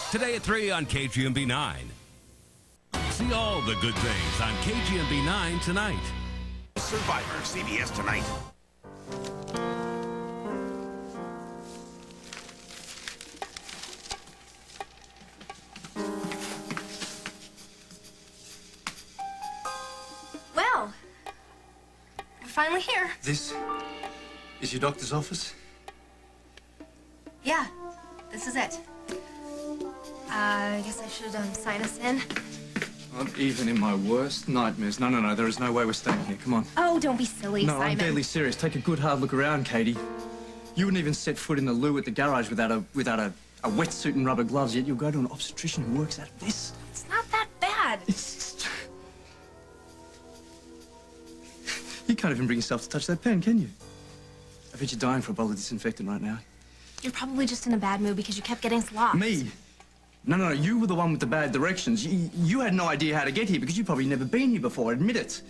Today at 3 on KGMB 9. See all the good things on KGMB 9 tonight. Survivor, CBS tonight. Well, we're finally here. This is your doctor's office? Yeah, this is it. I guess I should sign us in. Not even in my worst nightmares. No. There is no way we're staying here. Come on. Oh, don't be silly, No, Simon. I'm deadly serious. Take a good hard look around, Katie. You wouldn't even set foot in the loo at the garage without a wetsuit and rubber gloves, yet you'll go to an obstetrician who works out of this. It's not that bad. You can't even bring yourself to touch that pen, can you? I bet you're dying for a bowl of disinfectant right now. You're probably just in a bad mood because you kept getting slopped. Me? No, you were the one with the bad directions. You had no idea how to get here because you've probably never been here before, admit it.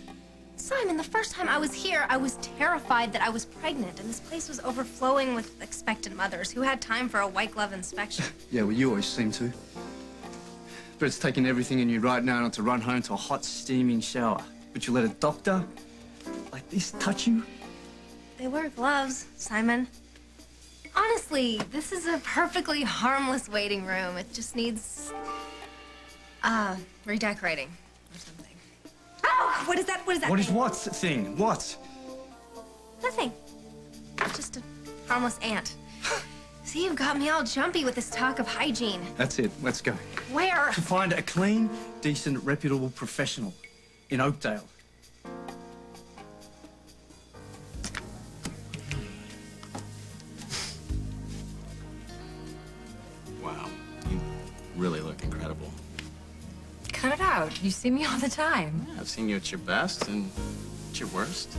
Simon, the first time I was here, I was terrified that I was pregnant, and this place was overflowing with expectant mothers who had time for a white glove inspection. Yeah, well, you always seem to. But it's taken everything in you right now not to run home to a hot, steaming shower. But you let a doctor like this touch you? They wear gloves, Simon. Honestly, this is a perfectly harmless waiting room. It just needs, redecorating or something. Oh, what is that? What is that? What is what thing? What? Nothing. It's just a harmless ant. See, you've got me all jumpy with this talk of hygiene. That's it. Let's go. Where? To find a clean, decent, reputable professional in Oakdale. Wow, you really look incredible. Cut it out. You see me all the time. Yeah, I've seen you at your best and at your worst.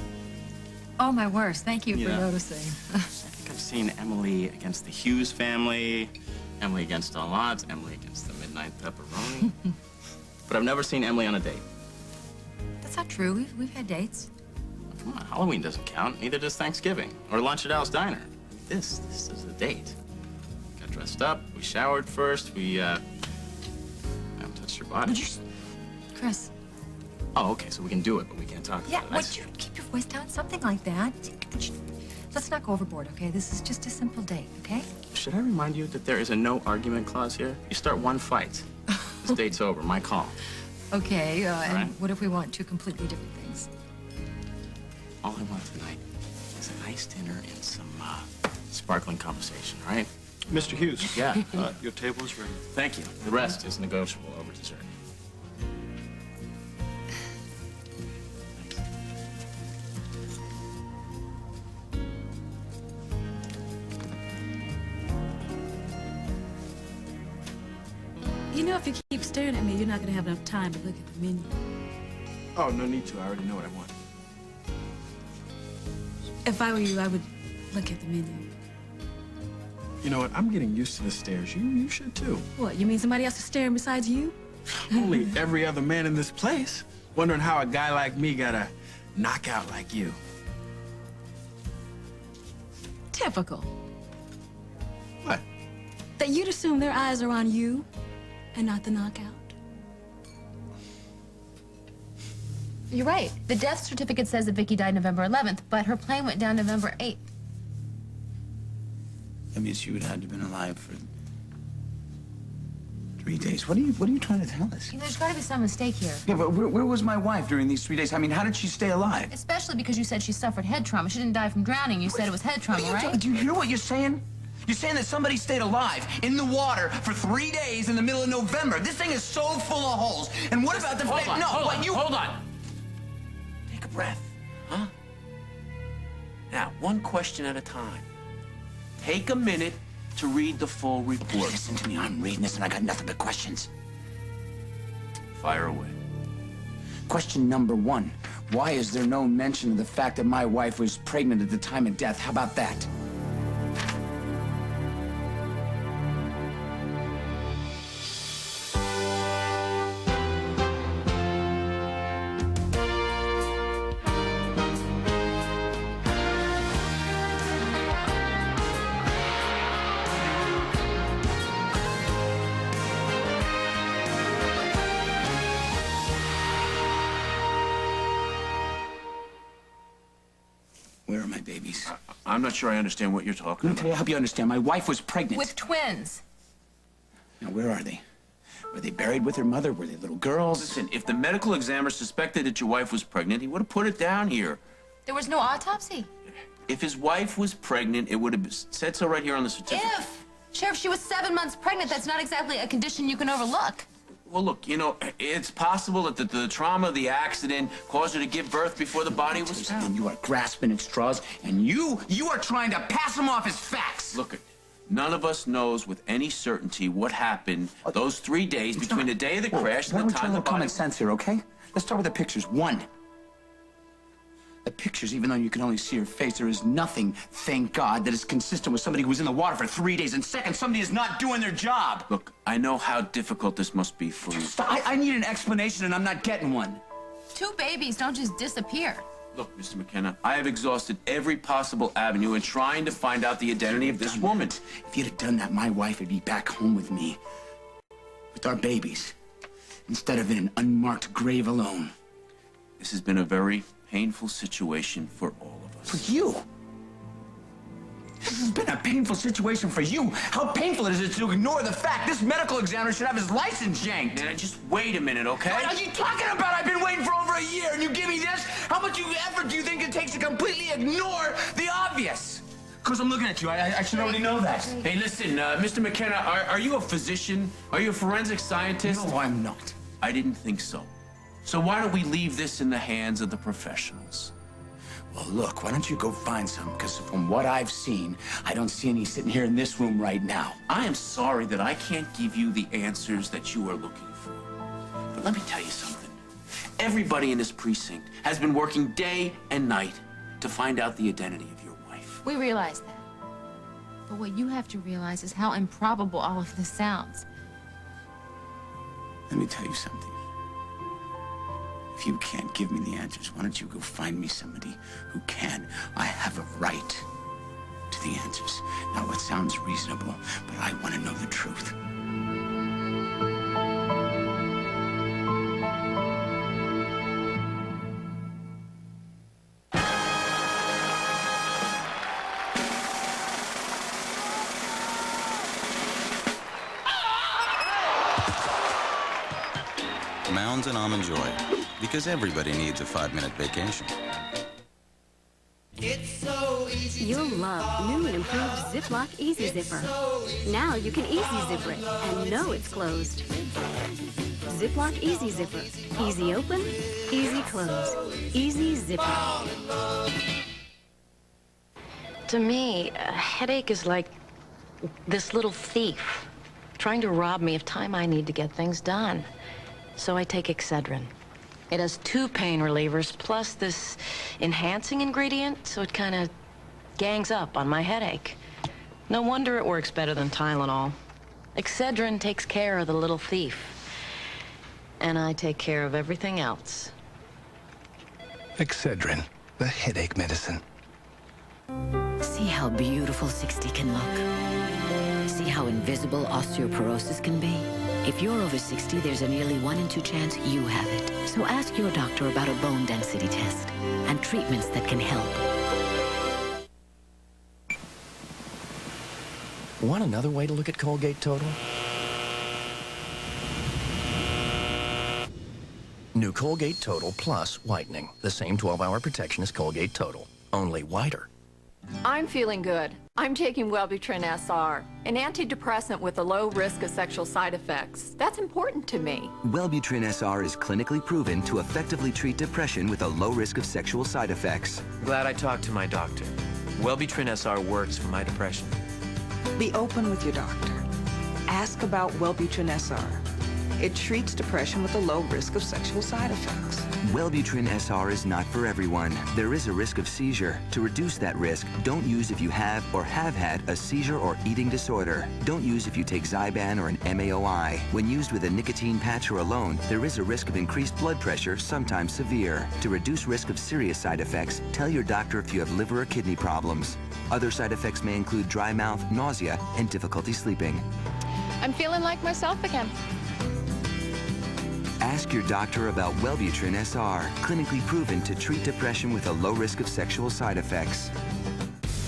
Oh, my worst. Thank you for Yeah. noticing. I think I've seen Emily against the Hughes family, Emily against all odds, Emily against the Midnight Pepperoni. But I've never seen Emily on a date. That's not true. We've had dates. Come on, Halloween doesn't count. Neither does Thanksgiving or lunch at Al's Diner. This is a date. Got dressed up. We showered first. We I haven't touched your body. Chris. Oh, okay. So we can do it, but we can't talk Yeah, about it. would you keep your voice down? Something like that. Let's not go overboard, okay? This is just a simple date, okay? Should I remind you that there is a no argument clause here? You start one fight. This date's over. My call. Okay, and Right. what if we want two completely different things? All I want tonight is a nice dinner and some sparkling conversation, right? Mr. Hughes. Yeah. Your table is ready. Thank you. The rest is negotiable over dessert. You know, if you keep staring at me, you're not going to have enough time to look at the menu. Oh, no need to. I already know what I want. If I were you, I would look at the menu. You know what? I'm getting used to the stares. You should too. What, you mean somebody else is staring besides you? Only every other man in this place. Wondering how a guy like me got a knockout like you. Typical. What? That you'd assume their eyes are on you and not the knockout. You're right. The death certificate says that Vicky died November 11th, but her plane went down November 8th. That means she would have had to have been alive for 3 days. What are you trying to tell us? You know, there's got to be some mistake here. Yeah, but where was my wife during these 3 days? I mean, how did she stay alive? Especially because you said she suffered head trauma. She didn't die from drowning. You said it was head trauma, right? Do you hear what you're saying? You're saying that somebody stayed alive in the water for 3 days in the middle of November. This thing is so full of holes. And what about the fact? No, Hold on. Take a breath, huh? Now, one question at a time. Take a minute to read the full report. Listen to me, I'm reading this and I got nothing but questions. Fire away. Question number 1. Why is there no mention of the fact that my wife was pregnant at the time of death? How about that? Where are my babies? I'm not sure I understand what you're talking Let me tell you, help you understand. My wife was pregnant. With twins. Now, where are they? Were they buried with her mother? Were they little girls? Listen, if the medical examiner suspected that your wife was pregnant, he would have put it down here. There was no autopsy. If his wife was pregnant, it would have said so right here on the certificate. If! Sheriff, she was 7 months pregnant. That's not exactly a condition you can overlook. Well, look, you know, it's possible that the trauma of the accident caused her to give birth before the body was found. And you are grasping at straws, and you are trying to pass them off as facts. Look, none of us knows with any certainty what happened those 3 days between the day of the crash and the time the body... common sense here, okay? Let's start with the pictures. One. The pictures, even though you can only see her face, there is nothing, thank God, that is consistent with somebody who was in the water for 3 days. And second, somebody is not doing their job. Look, I know how difficult this must be for you. Stop. I need an explanation, and I'm not getting one. 2 babies don't just disappear. Look, Mr. McKenna, I have exhausted every possible avenue in trying to find out the identity of this woman. If you'd have done that, my wife would be back home with me, with our babies, instead of in an unmarked grave alone. This has been a very painful situation for all of us. For you? This has been a painful situation for you. How painful is it to ignore the fact this medical examiner should have his license yanked? Nana, just wait a minute, okay? What are you talking about? I've been waiting for over a year, and you give me this? How much effort do you think it takes to completely ignore the obvious? Because I'm looking at you. I should already know that. Hey, listen, Mr. McKenna, are you a physician? Are you a forensic scientist? No, I'm not. I didn't think so. So why don't we leave this in the hands of the professionals? Well, look, why don't you go find some? Because from what I've seen, I don't see any sitting here in this room right now. I am sorry that I can't give you the answers that you are looking for. But let me tell you something. Everybody in this precinct has been working day and night to find out the identity of your wife. We realize that. But what you have to realize is how improbable all of this sounds. Let me tell you something. If you can't give me the answers, why don't you go find me somebody who can? I have a right to the answers. Now, it sounds reasonable, but I want to know the truth. Mounds and Almond Joy, because everybody needs a 5-minute vacation. You'll love new and improved Ziploc Easy Zipper. Now you can easy zipper it and know it's closed. Ziploc Easy Zipper. Easy open, easy close. Easy Zipper. To me, a headache is like this little thief trying to rob me of time I need to get things done. So I take Excedrin. It has 2 pain relievers plus this enhancing ingredient, so it kind of gangs up on my headache. No wonder it works better than Tylenol. Excedrin takes care of the little thief, and I take care of everything else. Excedrin, the headache medicine. See how beautiful 60 can look. See how invisible osteoporosis can be. If you're over 60, there's a nearly 1 in 2 chance you have it. So ask your doctor about a bone density test and treatments that can help. Want another way to look at Colgate Total? New Colgate Total Plus Whitening. The same 12-hour protection as Colgate Total, only whiter. I'm feeling good. I'm taking Wellbutrin SR, an antidepressant with a low risk of sexual side effects. That's important to me. Wellbutrin SR is clinically proven to effectively treat depression with a low risk of sexual side effects. Glad I talked to my doctor. Wellbutrin SR works for my depression. Be open with your doctor. Ask about Wellbutrin SR. It treats depression with a low risk of sexual side effects. Wellbutrin SR is not for everyone. There is a risk of seizure. To reduce that risk, don't use if you have or have had a seizure or eating disorder. Don't use if you take Zyban or an MAOI. When used with a nicotine patch or alone, there is a risk of increased blood pressure, sometimes severe. To reduce risk of serious side effects, tell your doctor if you have liver or kidney problems. Other side effects may include dry mouth, nausea, and difficulty sleeping. I'm feeling like myself again. Ask your doctor about Wellbutrin SR, clinically proven to treat depression with a low risk of sexual side effects.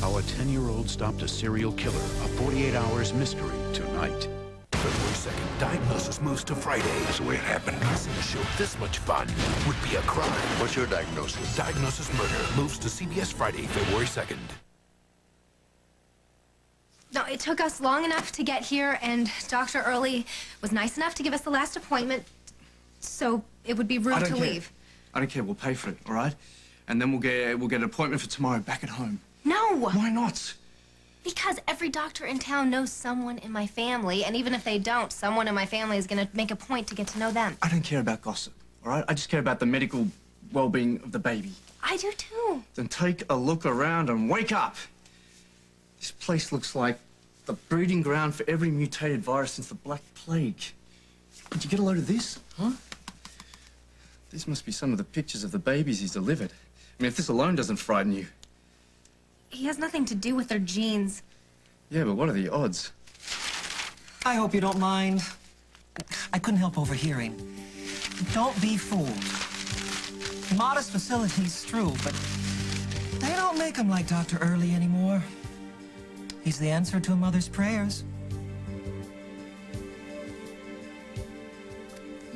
How a 10-year-old stopped a serial killer. A 48 Hours mystery tonight. February 2nd, diagnosis moves to Friday. That's the way it happened. Missing a show this much fun would be a crime. What's your diagnosis? Diagnosis murder moves to CBS Friday, February 2nd. No, it took us long enough to get here, and Dr. Early was nice enough to give us the last appointment, so it would be rude to leave. I don't care. We'll pay for it, all right? And then we'll get an appointment for tomorrow back at home. No! Why not? Because every doctor in town knows someone in my family, and even if they don't, someone in my family is going to make a point to get to know them. I don't care about gossip, all right? I just care about the medical well-being of the baby. I do too. Then take a look around and wake up. This place looks like the breeding ground for every mutated virus since the Black Plague. Did you get a load of this, huh? These must be some of the pictures of the babies he's delivered. I mean, if this alone doesn't frighten you. He has nothing to do with their genes. Yeah, but what are the odds? I hope you don't mind. I couldn't help overhearing. Don't be fooled. Modest facilities, true, but they don't make them like Dr. Early anymore. He's the answer to a mother's prayers.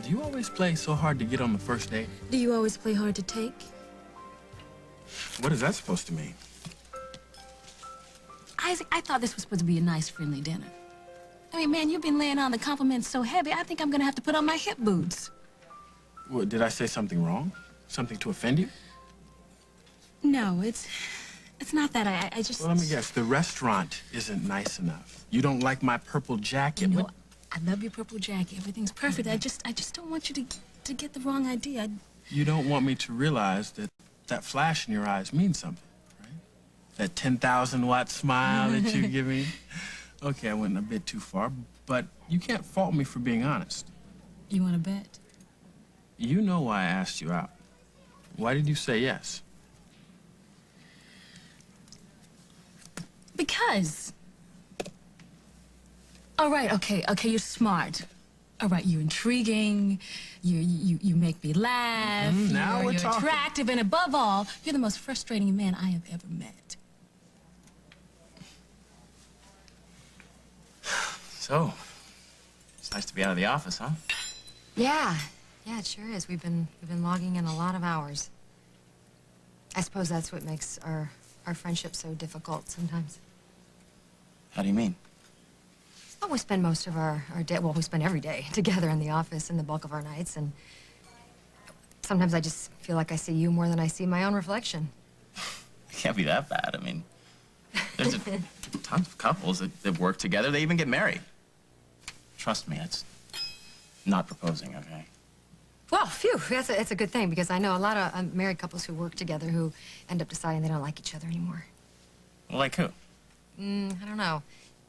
Do you always play so hard to get on the first date? Do you always play hard to take? What is that supposed to mean? Isaac, I thought this was supposed to be a nice, friendly dinner. I mean, man, you've been laying on the compliments so heavy, I think I'm gonna have to put on my hip boots. What, did I say something wrong? Something to offend you? No, it's not that. I just... Well, let me guess. The restaurant isn't nice enough. You don't like my purple jacket? No, I love your purple jacket. Everything's perfect. I just don't want you to get the wrong idea. You don't want me to realize that that flash in your eyes means something, right? That 10,000-watt smile that you give me. Okay, I went a bit too far, but you can't fault me for being honest. You want to bet? You know why I asked you out. Why did you say yes? Because. All right, okay, you're smart. All right, you're intriguing, you make me laugh, now you're talking. attractive, and above all, you're the most frustrating man I have ever met. So, it's nice to be out of the office, huh? Yeah, it sure is. We've been logging in a lot of hours. I suppose that's what makes our friendship so difficult sometimes. How do you mean? Well, we spend most of our day, well, we spend every day together in the office and the bulk of our nights, and sometimes I just feel like I see you more than I see my own reflection. It can't be that bad. I mean, there's tons of couples that work together. They even get married. Trust me, it's not proposing, okay? Well, phew, that's a good thing, because I know a lot of married couples who work together who end up deciding they don't like each other anymore. Well, like who? I don't know.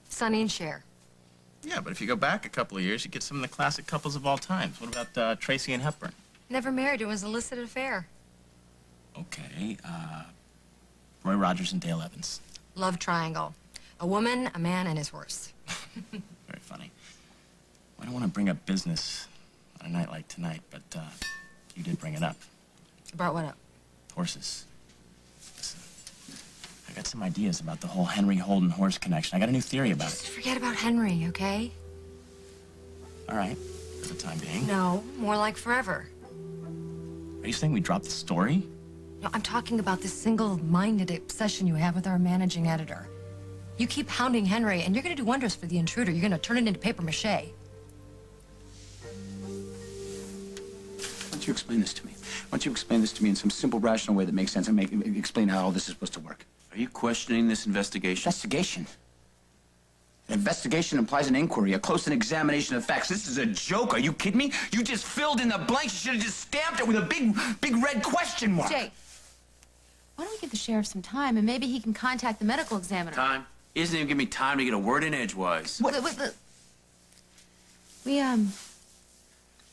Sonny and Cher. Yeah, but if you go back a couple of years, you get some of the classic couples of all times. What about Tracy and Hepburn? Never married. It was an illicit affair. Okay, Roy Rogers and Dale Evans. Love triangle. A woman, a man, and his horse. Very funny. I don't want to bring up business on a night like tonight, but you did bring it up. Brought what up? Horses. Listen, I got some ideas about the whole Henry Holden horse connection. I got a new theory about it. Just forget about Henry, okay? All right, for the time being. No, more like forever. Are you saying we dropped the story? No, I'm talking about this single-minded obsession you have with our managing editor. You keep hounding Henry, and you're gonna do wonders for the intruder. You're gonna turn it into papier-mâché. Why don't you explain this to me? Why don't you explain this to me in some simple, rational way that makes sense and explain how all this is supposed to work? Are you questioning this investigation? Investigation? An investigation implies an inquiry, a close examination of facts. This is a joke. Are you kidding me? You just filled in the blanks. You should have just stamped it with a big red question mark. Jay, why don't we give the sheriff some time and maybe he can contact the medical examiner? Time? He doesn't even give me time to get a word in edgewise. What?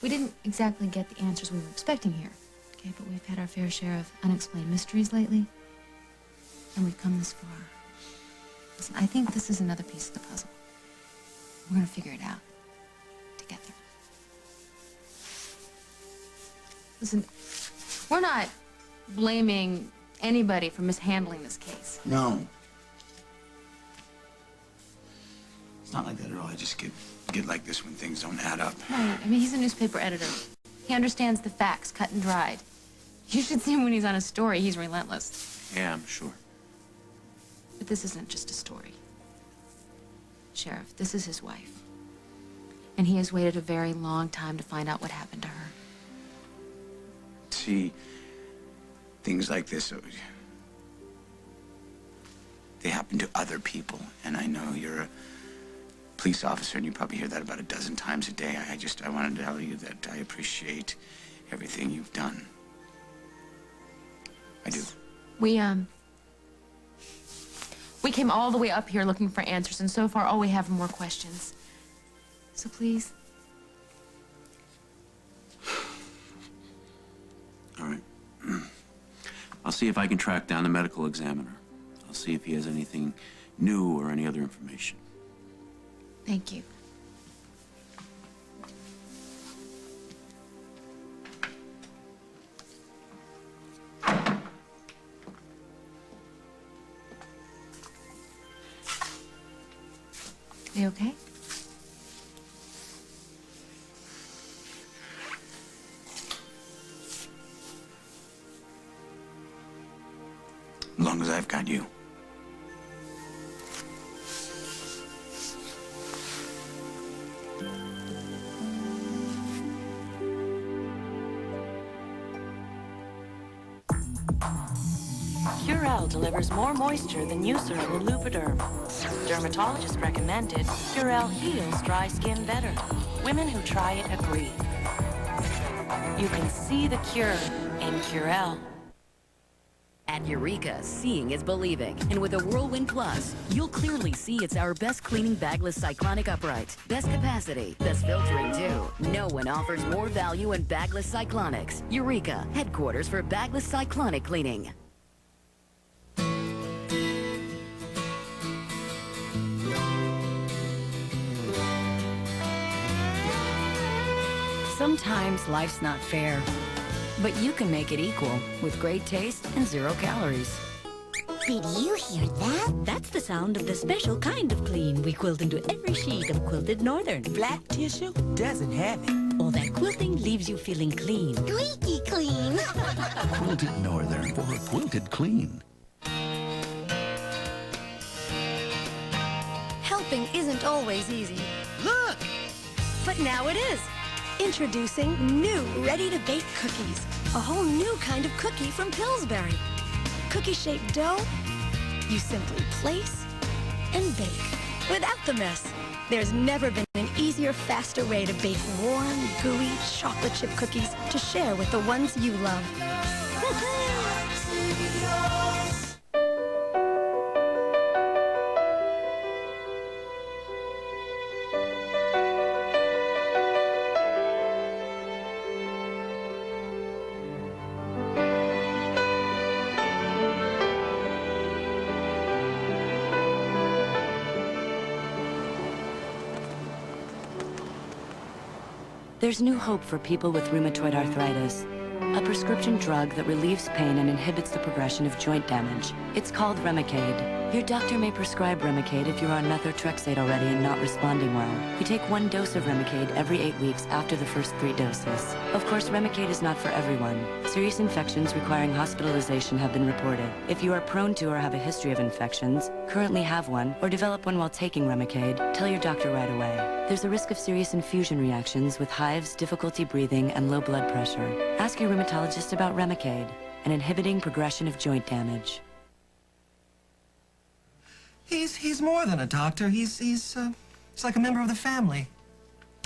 We didn't exactly get the answers we were expecting here, okay? But we've had our fair share of unexplained mysteries lately, and we've come this far. Listen, I think this is another piece of the puzzle. We're gonna figure it out together. Listen, we're not blaming anybody for mishandling this case. No. It's not like that at all. I just get like this when things don't add up. Right. I mean, he's a newspaper editor. He understands the facts, cut and dried. You should see him when he's on a story. He's relentless. Yeah, I'm sure. But this isn't just a story. Sheriff, this is his wife. And he has waited a very long time to find out what happened to her. See, things like this, they happen to other people. And I know you're a police officer, and you probably hear that about a dozen times a day. I wanted to tell you that I appreciate everything you've done. I do. We came all the way up here looking for answers, and so far all we have are more questions. So please. All right. I'll see if I can track down the medical examiner. I'll see if he has anything new or any other information. Thank you. Are you okay? As long as I've got you. Curel delivers more moisture than Eucerin or Lubriderm. Dermatologists recommend it. Curel heals dry skin better. Women who try it agree. You can see the cure in Curel. At Eureka, seeing is believing. And with a Whirlwind Plus, you'll clearly see it's our best cleaning bagless cyclonic upright. Best capacity, best filtering too. No one offers more value in bagless cyclonics. Eureka, headquarters for bagless cyclonic cleaning. Sometimes life's not fair, but you can make it equal with great taste and 0 calories. Did you hear that? That's the sound of the special kind of clean we quilt into every sheet of Quilted Northern. Flat tissue doesn't have it. All that quilting leaves you feeling clean. Squeaky clean. Quilted Northern for a quilted clean. Helping isn't always easy. Look! But now it is. Introducing new ready-to-bake cookies. A whole new kind of cookie from Pillsbury. Cookie-shaped dough, you simply place and bake without the mess. There's never been an easier, faster way to bake warm, gooey, chocolate chip cookies to share with the ones you love. There's new hope for people with rheumatoid arthritis, a prescription drug that relieves pain and inhibits the progression of joint damage. It's called Remicade. Your doctor may prescribe Remicade if you're on methotrexate already and not responding well. You take 1 dose of Remicade every 8 weeks after the first 3 doses. Of course, Remicade is not for everyone. Serious infections requiring hospitalization have been reported. If you are prone to or have a history of infections, currently have one, or develop one while taking Remicade, tell your doctor right away. There's a risk of serious infusion reactions with hives, difficulty breathing, and low blood pressure. Ask your rheumatologist about Remicade and inhibiting progression of joint damage. He's more than a doctor. He's like a member of the family.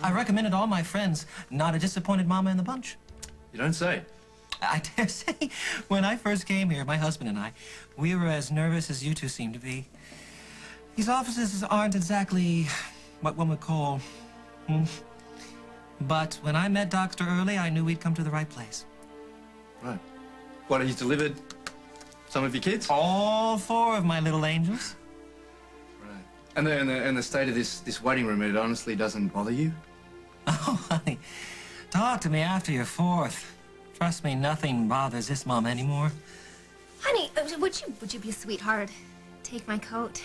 I recommended all my friends. Not a disappointed mama in the bunch. You don't say. I dare say, when I first came here, my husband and I, we were as nervous as you two seem to be. These offices aren't exactly what one would call... But when I met Dr. Early, I knew we'd come to the right place. Right. What, have you delivered some of your kids? All 4 of my little angels. Right. And the state of this waiting room, it honestly doesn't bother you? Oh, honey, talk to me after your 4th. Trust me, nothing bothers this mom anymore. Honey, would you be a sweetheart? Take my coat.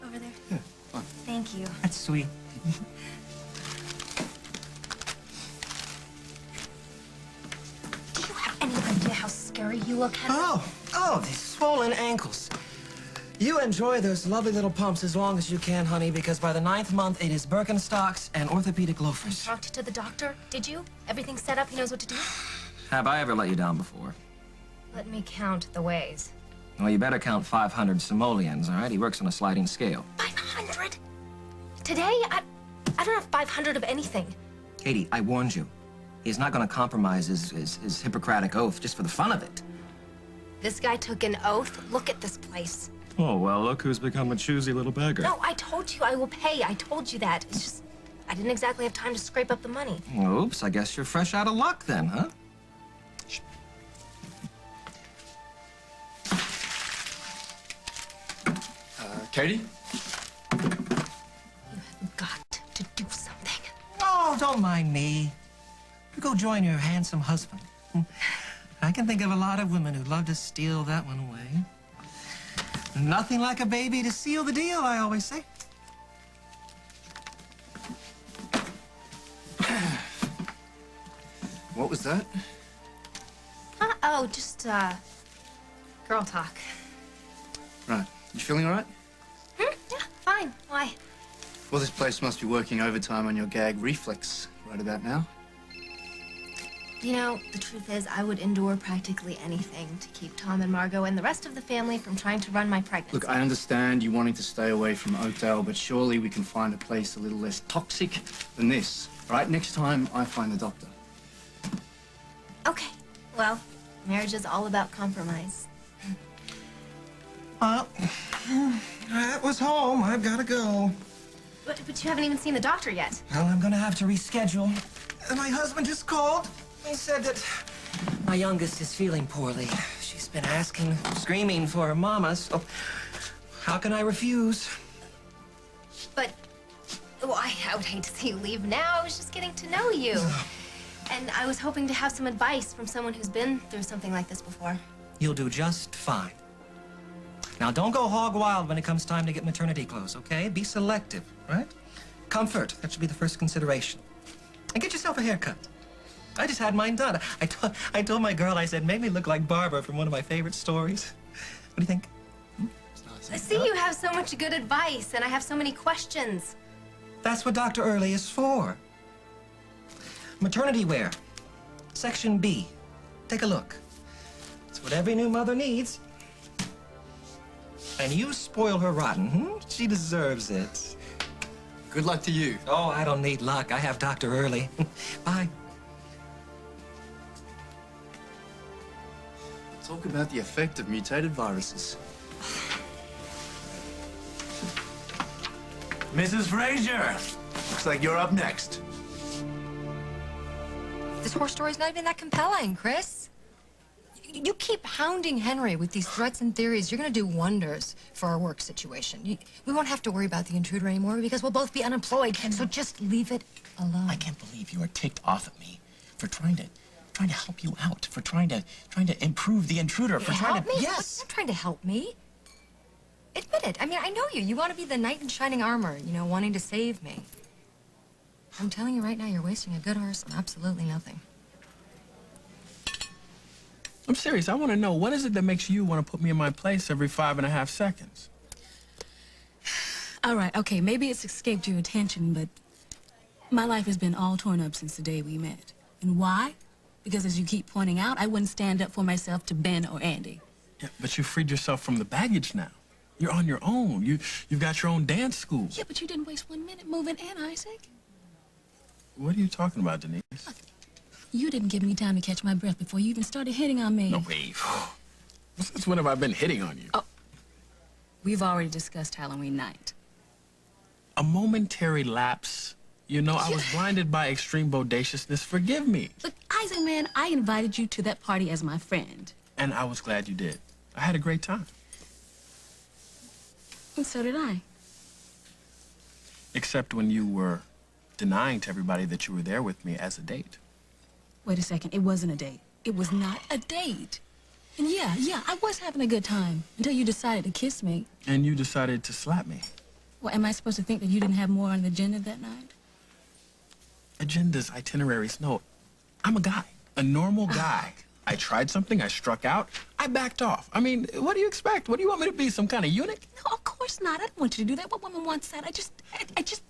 Over there. Yeah, fine. Thank you. That's sweet. Do you have any idea how scary you look, Henry? Oh, these swollen ankles. You enjoy those lovely little pumps as long as you can, honey, because by the 9th month, it is Birkenstocks and orthopedic loafers. Talked to the doctor, did you? Everything's set up, he knows what to do? Have I ever let you down before? Let me count the ways. Well, you better count 500 simoleons, all right? He works on a sliding scale. 500? Today? I don't have 500 of anything. Katie, I warned you. He's not going to compromise his Hippocratic oath just for the fun of it. This guy took an oath. Look at this place. Oh, well, look who's become a choosy little beggar. No, I told you I will pay. I told you that. It's just, I didn't exactly have time to scrape up the money. Oops, I guess you're fresh out of luck then, huh? Katie? You've got to do something. Oh, don't mind me. You go join your handsome husband. I can think of a lot of women who'd love to steal that one away. Nothing like a baby to seal the deal, I always say. What was that? Oh, just, girl talk. Right. You feeling all right? Yeah, fine. Why? Well, this place must be working overtime on your gag reflex right about now. You know, the truth is, I would endure practically anything to keep Tom and Margot and the rest of the family from trying to run my pregnancy. Look, I understand you wanting to stay away from Oakdale, but surely we can find a place a little less toxic than this. All right, next time I find the doctor. Okay. Well, marriage is all about compromise. Well, that was home. I've got to go. But you haven't even seen the doctor yet. Well, I'm going to have to reschedule. And my husband just called. He said that my youngest is feeling poorly. She's been asking, screaming for her mama, so how can I refuse? But, well, I would hate to see you leave now. I was just getting to know you. And I was hoping to have some advice from someone who's been through something like this before. You'll do just fine. Now, don't go hog wild when it comes time to get maternity clothes, okay? Be selective, right? Comfort, that should be the first consideration. And get yourself a haircut. I just had mine done. I told my girl, I said, made me look like Barbara from one of my favorite stories. What do you think? I see you have so much good advice, and I have so many questions. That's what Dr. Early is for. Maternity wear, Section B. Take a look. It's what every new mother needs. And you spoil her rotten, She deserves it. Good luck to you. Oh, I don't need luck. I have Dr. Early. Bye. Talk about the effect of mutated viruses. Mrs. Fraser, looks like you're up next. This horror story's not even that compelling, Chris. You keep hounding Henry with these threats and theories. You're gonna do wonders for our work situation. We won't have to worry about the intruder anymore because we'll both be unemployed. So just leave it alone. I can't believe you are ticked off at me for trying to help you out, for trying to improve the intruder, for trying help to me? yes. You're trying to help me. Admit it. I mean, I know you. You want to be the knight in shining armor, wanting to save me. I'm telling you right now, you're wasting a good horse on absolutely nothing. I'm serious. I want to know, what is it that makes you want to put me in my place every 5.5 seconds? All right, okay, maybe it's escaped your attention, but my life has been all torn up since the day we met. And why? Because as you keep pointing out, I wouldn't stand up for myself to Ben or Andy. Yeah, but you freed yourself from the baggage now. You're on your own. You've got your own dance school. Yeah, but you didn't waste 1 minute moving in, Isaac. What are you talking about, Denise? You didn't give me time to catch my breath before you even started hitting on me. No, wait. Since when have I been hitting on you? Oh, we've already discussed Halloween night. A momentary lapse. I was blinded by extreme bodaciousness. Forgive me. Look, Isaac, man, I invited you to that party as my friend. And I was glad you did. I had a great time. And so did I. Except when you were denying to everybody that you were there with me as a date. Wait a second, it wasn't a date. It was not a date. And yeah, I was having a good time until you decided to kiss me. And you decided to slap me. Well, am I supposed to think that you didn't have more on the agenda that night? Agendas, itineraries, no. I'm a guy, a normal guy. I tried something, I struck out, I backed off. I mean, what do you expect? What do you want me to be, some kind of eunuch? No, of course not. I don't want you to do that. What woman wants that? I just...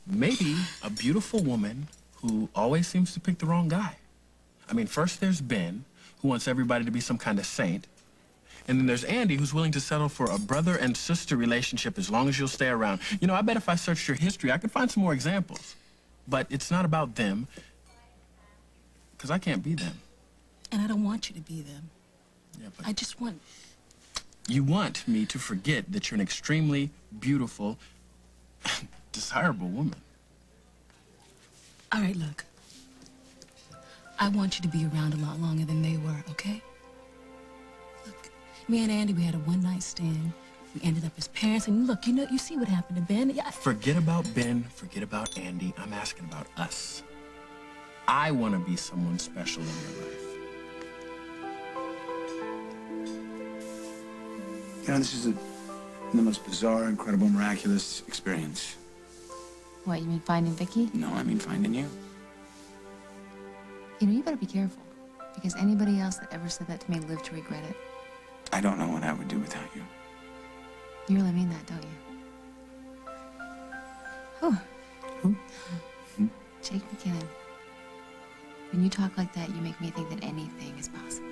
Maybe a beautiful woman who always seems to pick the wrong guy. I mean, first there's Ben, who wants everybody to be some kind of saint. And then there's Andy, who's willing to settle for a brother and sister relationship as long as you'll stay around. You know, I bet if I searched your history, I could find some more examples. But it's not about them, because I can't be them. And I don't want you to be them. Yeah, but I just want... You want me to forget that you're an extremely beautiful, desirable woman. All right, look. I want you to be around a lot longer than they were, okay? Look, me and Andy, we had a one-night stand. We ended up as parents, and look, you see what happened to Ben. Yeah, Forget about Ben, forget about Andy. I'm asking about us. I want to be someone special in your life. You know, this is the most bizarre, incredible, miraculous experience. What, you mean finding Vicky? No, I mean finding you. You know, you better be careful. Because anybody else that ever said that to me lived to regret it. I don't know what I would do without you. You really mean that, don't you? Whew. Jake McKinnon. When you talk like that, you make me think that anything is possible.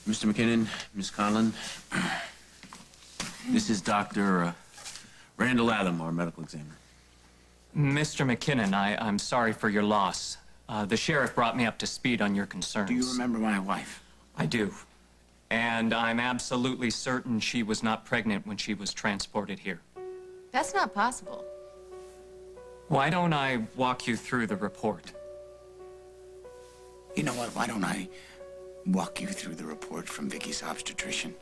Mr. McKinnon, Miss Conlon, this is Dr. Randall Adam, our medical examiner. Mr. McKinnon, I'm sorry for your loss. The sheriff brought me up to speed on your concerns. Do you remember my wife? I do. And I'm absolutely certain she was not pregnant when she was transported here. That's not possible. Why don't I walk you through the report? You know what? Why don't I walk you through the report from Vicky's obstetrician?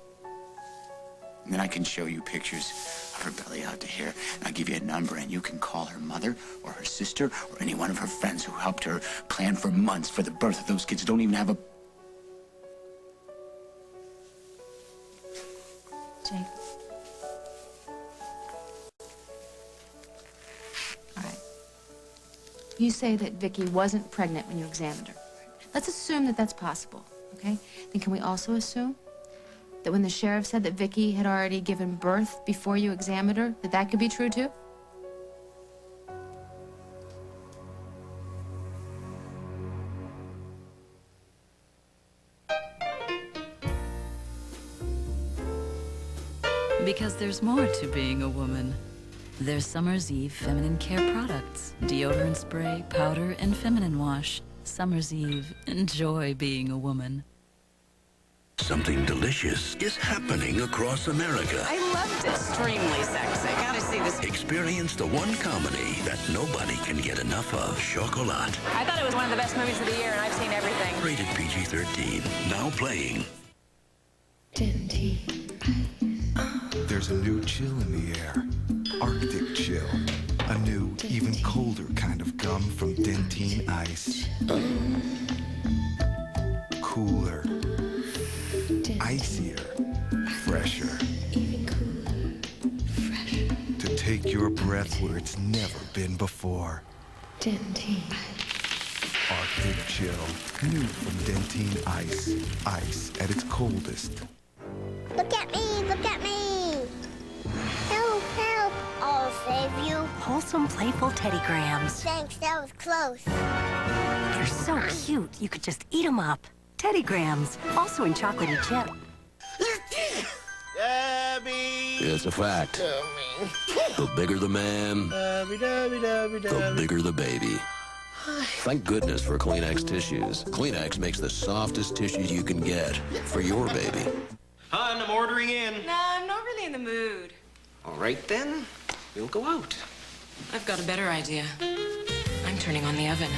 And then I can show you pictures of her belly out to here. And I'll give you a number, and you can call her mother or her sister or any one of her friends who helped her plan for months for the birth of those kids who don't even have a... Jake. All right. You say that Vicky wasn't pregnant when you examined her. Let's assume that that's possible, okay? Then can we also assume that when the sheriff said that Vicky had already given birth before you examined her, that could be true too? Because there's more to being a woman. There's Summer's Eve feminine care products, deodorant spray, powder, and feminine wash. Summer's Eve, enjoy being a woman. Something delicious is happening across America. I loved it. Extremely sexy. Gotta see this. Experience the one comedy that nobody can get enough of, Chocolat. I thought it was one of the best movies of the year, and I've seen everything. Rated PG-13. Now playing. There's a new chill in the air. Arctic chill. A new, even colder kind of gum from Dentine Ice. Cooler. Icier. Fresher. To take your breath where it's never been before. Dentine. Arctic chill. New from Dentine Ice. Ice at its coldest. Look at me! Look at me! Help! Help! I'll save you. Wholesome, playful teddygrams. Thanks, that was close. They're so cute, you could just eat them up. Teddygrams, also in chocolatey chip. It's a fact. The bigger the man, the bigger the baby. Thank goodness for Kleenex tissues. Kleenex makes the softest tissues you can get for your baby. Hun, I'm ordering in. No, I'm not really in the mood. All right, then. We'll go out. I've got a better idea. I'm turning on the oven.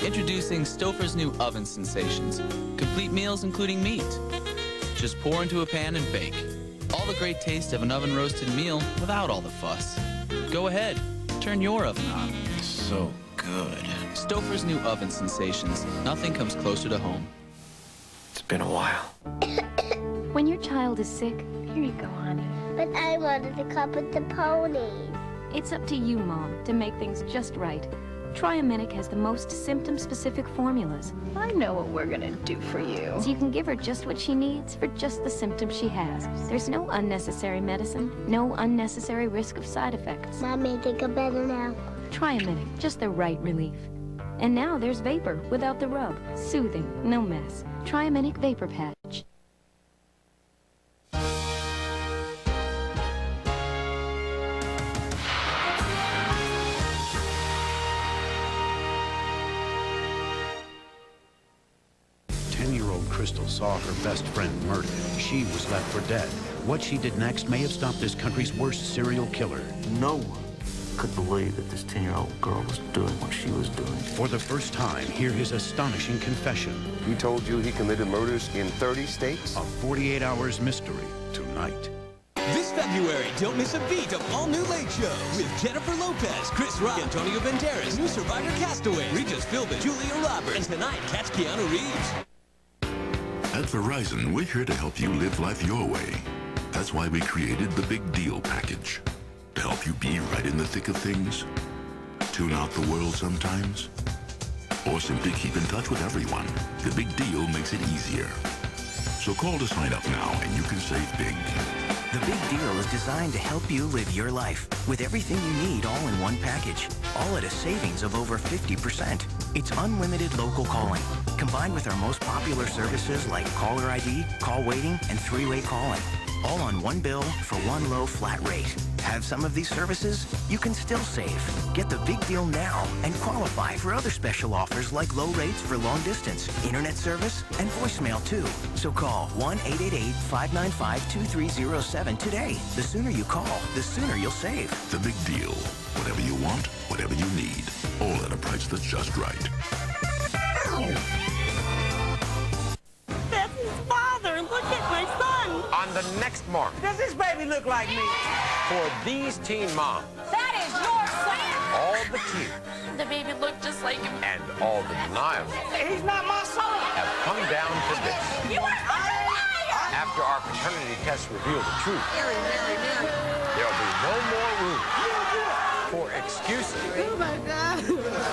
Introducing Stouffer's new oven sensations. Complete meals including meat. Just pour into a pan and bake. All the great taste of an oven-roasted meal without all the fuss. Go ahead, turn your oven on. So good. Stouffer's new oven sensations. Nothing comes closer to home. It's been a while. When your child is sick, here you go, honey. But I wanted to cup with the ponies. It's up to you, Mom, to make things just right. Triaminic has the most symptom-specific formulas. I know what we're gonna do for you. So you can give her just what she needs for just the symptoms she has. There's no unnecessary medicine, no unnecessary risk of side effects. Mommy, think I'm better now. Triaminic, just the right relief. And now there's Vapor without the rub. Soothing, no mess. Triaminic Vapor Patch. Crystal saw her best friend murdered. She was left for dead. What she did next may have stopped this country's worst serial killer. No one could believe that this 10-year-old girl was doing what she was doing. For the first time, hear his astonishing confession. He told you he committed murders in 30 states? A 48 Hours mystery tonight. This February, don't miss a beat of all new Late Show with Jennifer Lopez, Chris Rock, Antonio Banderas, new Survivor Castaways, Regis Philbin, Julia Roberts, and tonight, catch Keanu Reeves. At Verizon, we're here to help you live life your way. That's why we created the Big Deal Package. To help you be right in the thick of things, tune out the world sometimes, or simply keep in touch with everyone. The Big Deal makes it easier. So call to sign up now and you can save big. The Big Deal is designed to help you live your life with everything you need all in one package, all at a savings of over 50%. It's unlimited local calling, combined with our most popular services like caller ID, call waiting, and three-way calling, all on one bill for one low flat rate. Have some of these services? You can still save. Get the Big Deal now and qualify for other special offers like low rates for long distance, internet service, and voicemail too. So call 1-888-595-2307 today. The sooner you call, the sooner you'll save. The Big Deal. Whatever you want, whatever you need. All at a price that's just right. That's his father. Look at my son. On the next mark. Does this baby look like me? For these teen moms, That is your son. all the tears The baby looked just like him. and all the denials He's not my son. have come down to this. You are a liar. After our paternity tests reveal the truth, there'll be no more room for excuses. Oh, my God.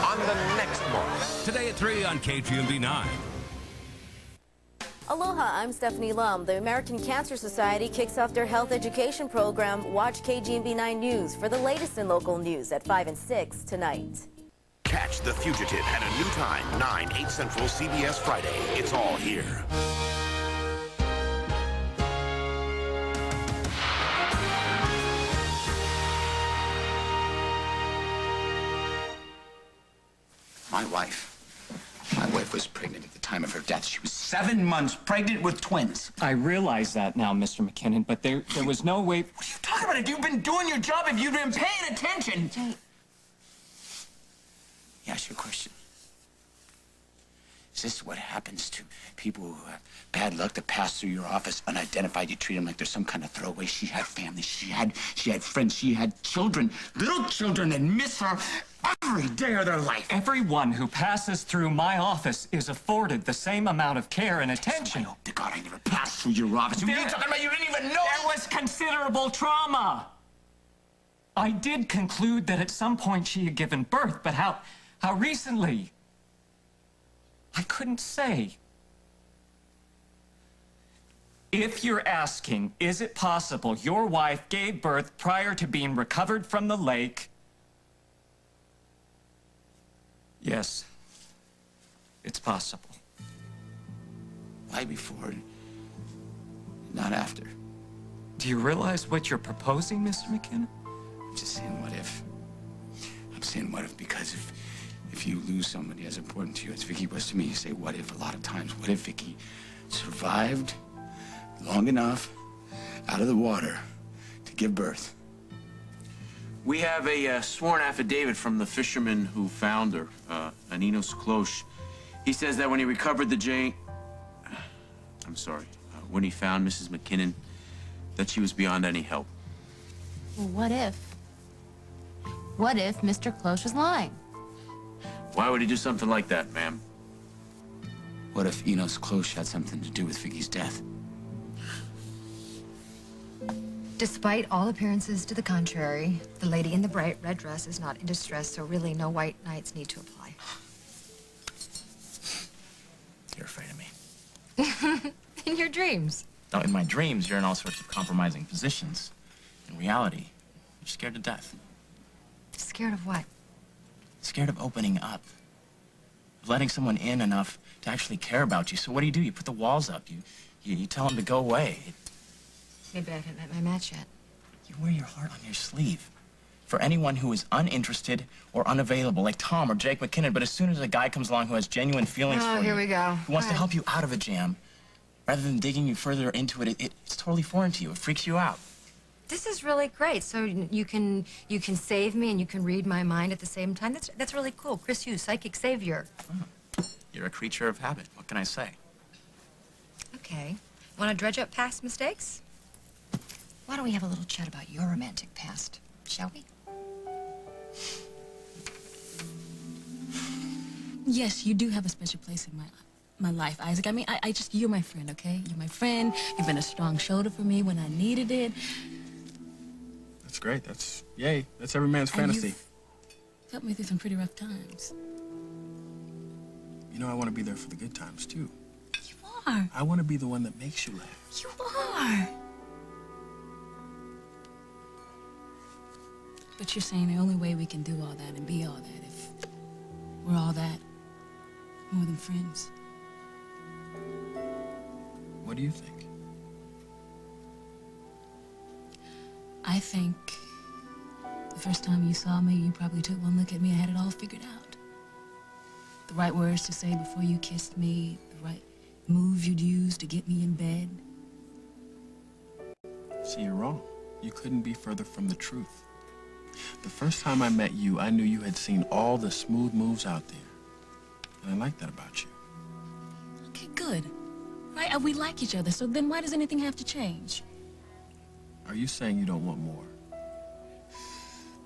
On the next mark. Today at 3 on KGMB 9. Aloha, I'm Stephanie Lum. The American Cancer Society kicks off their health education program. Watch KGMB 9 News for the latest in local news at 5 and 6 tonight. Catch The Fugitive at a new time, 9, 8 Central, CBS Friday. It's all here. My wife was pregnant at the time of her death. She was 7 months pregnant with twins. I realize that now, Mr. McKinnon, but there was no way... What are you talking about? If you've been doing your job, if you've been paying attention... Ask you a question. Is this what happens to people who have bad luck that pass through your office unidentified? You treat them like they're some kind of throwaway. She had family. She had friends. She had children, little children that miss her every day of their life. Everyone who passes through my office is afforded the same amount of care and attention. I hope to God I never passed through your office. What are you talking about? You didn't even know. There was considerable trauma. I did conclude that at some point she had given birth, but how recently? I couldn't say. If you're asking, is it possible your wife gave birth prior to being recovered from the lake? Yes, it's possible. Why before, not after? Do you realize what you're proposing, Mr. McKinnon? I'm just saying, what if? I'm saying, what if, because if you lose somebody as important to you as Vicky was to me, you say, what if a lot of times? What if Vicky survived long enough out of the water to give birth? We have a sworn affidavit from the fisherman who found her, Aninos Cloche. He says that when he recovered the when he found Mrs. McKinnon, that she was beyond any help. Well, what if? What if Mr. Cloche was lying? Why would he do something like that, ma'am? What if Enos Cloche had something to do with Vicky's death? Despite all appearances to the contrary, the lady in the bright red dress is not in distress, so really no white knights need to apply. You're afraid of me. In your dreams. No, in my dreams, you're in all sorts of compromising positions. In reality, you're scared to death. Scared of what? Scared of opening up. Of letting someone in enough to actually care about you. So what do? You put the walls up. You tell them to go away. Maybe I haven't met my match yet. You wear your heart on your sleeve. For anyone who is uninterested or unavailable, like Tom or Jake McKinnon, but as soon as a guy comes along who has genuine feelings for you, here we go. who wants to help you out of a jam, rather than digging you further into it, it's totally foreign to you. It freaks you out. This is really great. So you can save me and you can read my mind at the same time. That's really cool. Chris Hughes, psychic savior. Oh. You're a creature of habit. What can I say? Okay. Want to dredge up past mistakes? Why don't we have a little chat about your romantic past, shall we? Yes, you do have a special place in my life, Isaac. I mean, you're my friend, okay? You're my friend. You've been a strong shoulder for me when I needed it. That's great. Yay. That's every man's fantasy. You've helped me through some pretty rough times. You know, I want to be there for the good times, too. You are. I want to be the one that makes you laugh. You are. But you're saying the only way we can do all that and be all that if we're all that more than friends. What do you think? I think the first time you saw me, you probably took one look at me and had it all figured out. The right words to say before you kissed me, the right moves you'd use to get me in bed. See, you're wrong. You couldn't be further from the truth. The first time I met you, I knew you had seen all the smooth moves out there. And I like that about you. Okay, good. Right? We like each other, so then why does anything have to change? Are you saying you don't want more?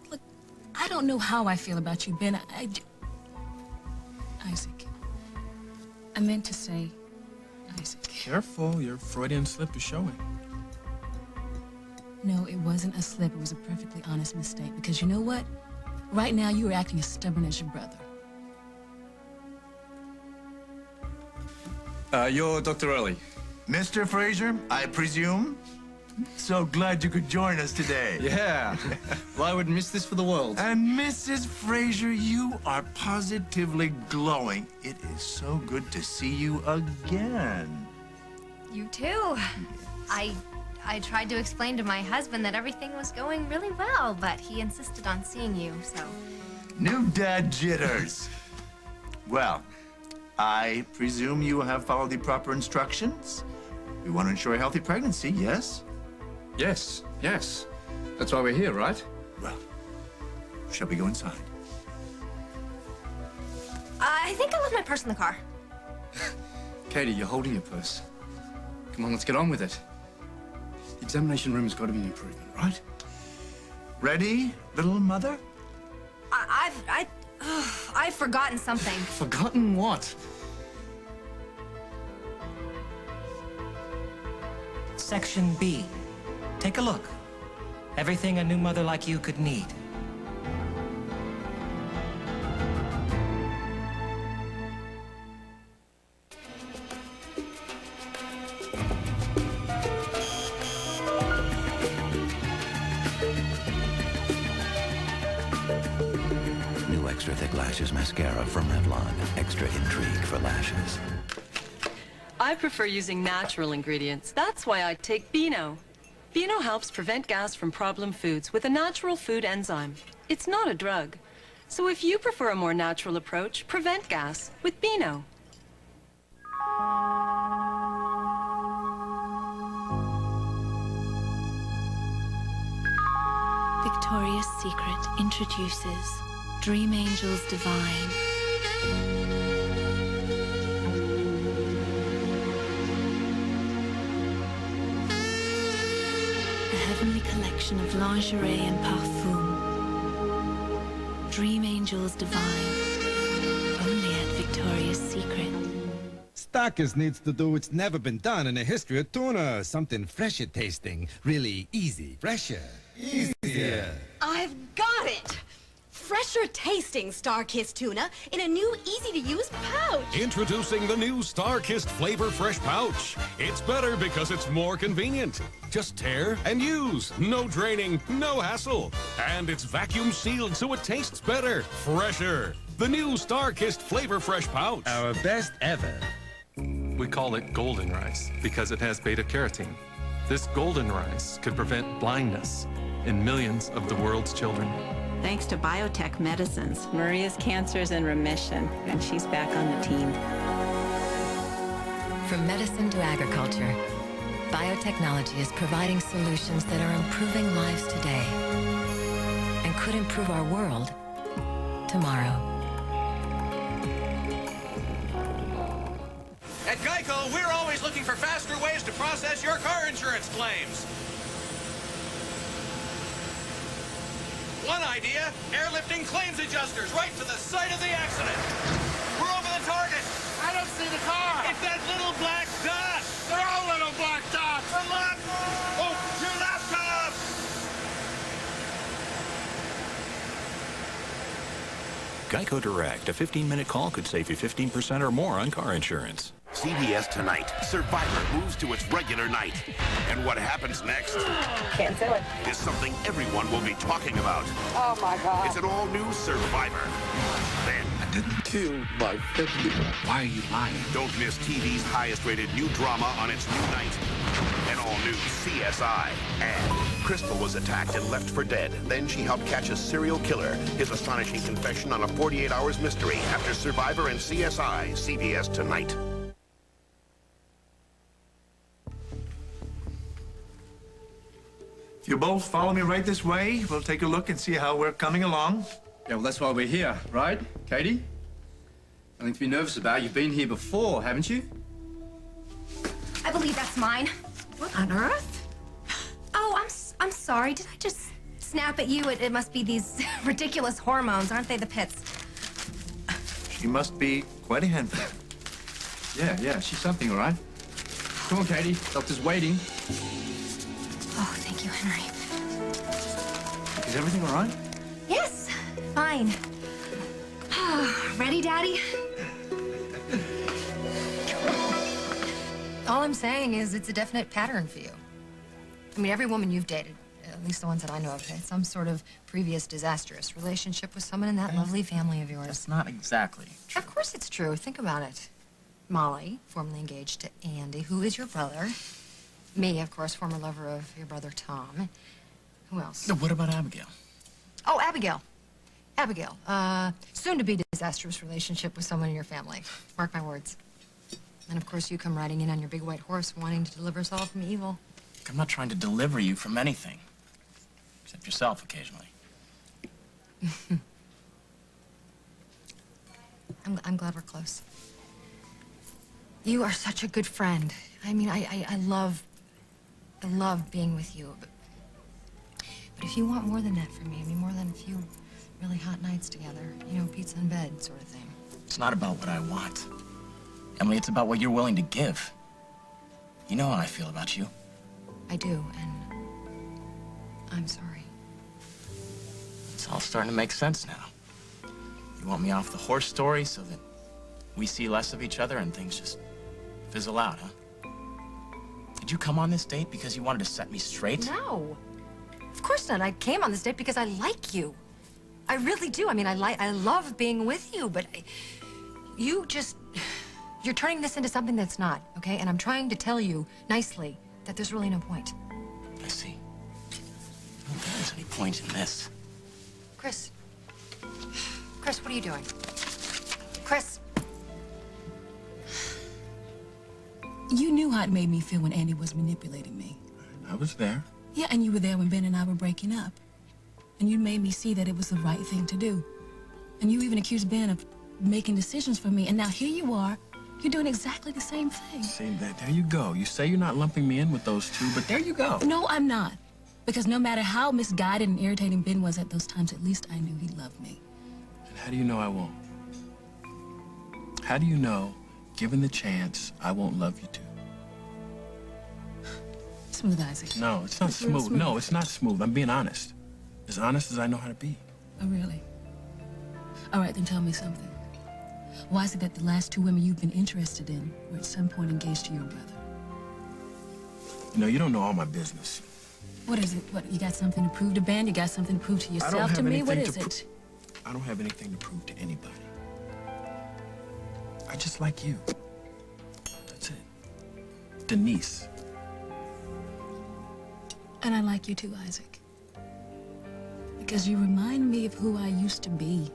Look, I don't know how I feel about you, Ben. Isaac. I meant to say, Isaac. Careful, your Freudian slip is showing. No, it wasn't a slip. It was a perfectly honest mistake. Because you know what? Right now, you are acting as stubborn as your brother. You're Dr. Early. Mr. Fraser, I presume? So glad you could join us today. Yeah. Well, I would miss this for the world. And Mrs. Fraser, you are positively glowing. It is so good to see you again. You too. I tried to explain to my husband that everything was going really well, but he insisted on seeing you, so... New dad jitters. Well, I presume you have followed the proper instructions? We want to ensure a healthy pregnancy, yes? Yes, yes. That's why we're here, right? Well, shall we go inside? I think I left my purse in the car. Katie, you're holding your purse. Come on, let's get on with it. The examination room has got to be an improvement, right? Ready, little mother? I've forgotten something. Forgotten what? Section B. Take a look. Everything a new mother like you could need. New Extra Thick Lashes Mascara from Revlon. Extra intrigue for lashes. I prefer using natural ingredients. That's why I take Beano. Beano helps prevent gas from problem foods with a natural food enzyme. It's not a drug. So if you prefer a more natural approach, prevent gas with Beano. Victoria's Secret introduces Dream Angels Divine. A heavenly collection of lingerie and parfum. Dream Angels Divine. Only at Victoria's Secret. Starkist needs to do what's never been done in the history of tuna. Something fresher tasting. Really easy. Fresher. Easier. I've got it! Fresher tasting Starkist tuna in a new easy-to-use pouch. Introducing the new Starkist Flavor Fresh Pouch. It's better because it's more convenient. Just tear and use. No draining, no hassle. And it's vacuum sealed so it tastes better, fresher. The new Starkist Flavor Fresh Pouch. Our best ever. We call it golden rice because it has beta-carotene. This golden rice could prevent blindness in millions of the world's children. Thanks to biotech medicines, Maria's cancer is in remission, and she's back on the team. From medicine to agriculture, biotechnology is providing solutions that are improving lives today and could improve our world tomorrow. At Geico, we're always looking for faster ways to process your car insurance claims. One idea, airlifting claims adjusters right to the site of the accident. We're over the target. I don't see the car. It's that little black dot. They're all little black dots. Unlock. Oh, your laptop. Geico Direct. A 15-minute call could save you 15% or more on car insurance. CBS Tonight. Survivor moves to its regular night. And what happens next? Can't do it. Is something everyone will be talking about. Oh, my God. It's an all-new Survivor. Then... I didn't kill my family. Why are you lying? Don't miss TV's highest-rated new drama on its new night. An all-new CSI. And Crystal was attacked and left for dead. Then she helped catch a serial killer. His astonishing confession on a 48 Hours mystery after Survivor and CSI. CBS Tonight. If you both follow me right this way, we'll take a look and see how we're coming along. Yeah, well, that's why we're here, right, Katie? Nothing to be nervous about. You've been here before, haven't you? I believe that's mine. What on earth? Oh, I'm sorry. Did I just snap at you? It must be these ridiculous hormones, aren't they, the pits? She must be quite a handful. Yeah, she's something, all right? Come on, Katie. Doctor's waiting. Oh, thank you, Henry. Is everything all right? Yes, fine. Ready, Daddy? All I'm saying is it's a definite pattern for you. I mean, every woman you've dated, at least the ones that I know of, had some sort of previous disastrous relationship with someone in that lovely family of yours. That's not exactly true. Of course it's true. Think about it. Molly, formerly engaged to Andy, who is your brother. Me, of course, former lover of your brother Tom. Who else? No, what about Abigail? Oh, Abigail. Abigail. Soon-to-be disastrous relationship with someone in your family. Mark my words. And, of course, you come riding in on your big white horse wanting to deliver us all from evil. I'm not trying to deliver you from anything. Except yourself occasionally. I'm glad we're close. You are such a good friend. I mean, I love being with you. But if you want more than that from me, I mean, more than a few really hot nights together, you know, pizza in bed sort of thing. It's not about what I want. Emily, it's about what you're willing to give. You know how I feel about you. I do, and I'm sorry. It's all starting to make sense now. You want me off the horse story so that we see less of each other and things just fizzle out, huh? Did you come on this date because you wanted to set me straight? No. Of course not. I came on this date because I like you. I really do. I mean, I love being with you, but you're turning this into something that's not, okay? And I'm trying to tell you nicely that there's really no point. I see. I don't think there's any point in this. Chris, what are you doing? Chris. You knew how it made me feel when Andy was manipulating me. I was there. Yeah, and you were there when Ben and I were breaking up. And you made me see that it was the right thing to do. And you even accused Ben of making decisions for me. And now here you are. You're doing exactly the same thing. See, there you go. You say you're not lumping me in with those two, but there you go. No, I'm not. Because no matter how misguided and irritating Ben was at those times, at least I knew he loved me. And how do you know I won't? How do you know, given the chance, I won't love you too? Smooth, Isaac. No, it's not It's real smooth. No, it's not smooth. I'm being honest. As honest as I know how to be. Oh, really? All right, then tell me something. Why is it that the last 2 women you've been interested in were at some point engaged to your brother? You know, you don't know all my business. What is it? What, you got something to prove to Ben? You got something to prove to yourself, to me? What is it? I don't have anything to prove to anybody. I just like you. That's it. Denise. And I like you too, Isaac. Because you remind me of who I used to be.